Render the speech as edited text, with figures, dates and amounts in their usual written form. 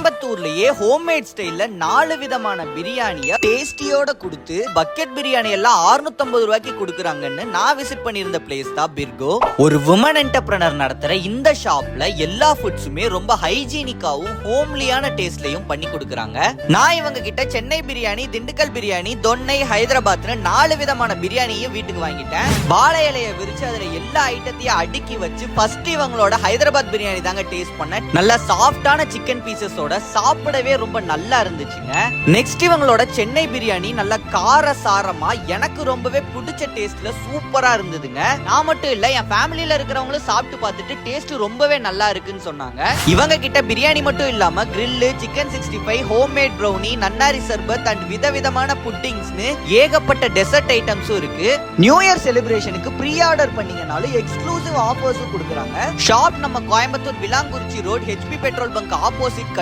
கோயம்புத்தூர்லயே homemade ஸ்டைல்ல 4 விதமான பிரியாணிய டேஸ்டியோட கொடுத்து பக்கெட் பிரியாணி எல்லாம் 650 ரூபாய்க்கு கொடுக்குறாங்கன்னு நான் விசிட் பண்ணியிருந்த பிளேஸ் தான் பிர்கோ. ஒரு வுமன் என்டர்பிரனர் நடத்துற இந்த ஷாப்ல எல்லா ஃபுட்ஸுமே ரொம்ப ஹைஜீனிக்காவும் ஹோம்லியான டேஸ்ட்லயும் பண்ணி கொடுக்குறாங்க. நான் இவங்க கிட்ட சென்னை பிரியாணி, திண்டுக்கல் பிரியாணி, தொன்னை, ஹைதராபாத்னு 4 விதமான பிரியாணியும் வீட்டுக்கு வாங்கிட்டேன். வாழை இலைய விரிச்சு அதுல எல்லா ஐட்டத்தையும் அடுக்கி வச்சு ஃபர்ஸ்ட் இவங்களோட ஹைதராபாத் பிரியாணி தாங்க டேஸ்ட் பண்ணேன். நல்லா சாஃப்டான சிக்கன் பீசஸோட சாப்பிடவே ரொம்ப நல்லா இருந்துச்சுங்க. நெக்ஸ்ட் இவங்களோட சென்னை பிரியாணி நல்லா கார சாரமா எனக்கு ரொம்பவே பிடிச்ச டேஸ்ட்ல சூப்பரா இருந்ததுங்க. நான் மட்டும் இல்ல, என் ஃபேமிலில இருக்கிறவங்களும் சாப்பிட்டு பார்த்துட்டு டேஸ்ட் ரொம்பவே நல்லா இருக்குன்னு சொன்னாங்க. இவங்க கிட்ட பிரியாணி மட்டும் இல்லாம கிரில், சிக்கன் 65, ஹோம்மேட் ப்ரௌனி, நன்னாரி சர்பத் அண்ட் விதவிதமான புட்டிங்ஸ்னு ஏகப்பட்ட டெசர்ட் ஐட்டம்ஸும் இருக்கு. நியூ இயர் செலிப்ரேஷனுக்கு ப்ரீ ஆர்டர் பண்ணீங்கனாலும் எக்ஸ்க்ளூசிவ் ஆஃபர்ஸும் கொடுக்குறாங்க. ஷாப் நம்ம Coimbatore Vilankurichi road, HP petrol bunk opposite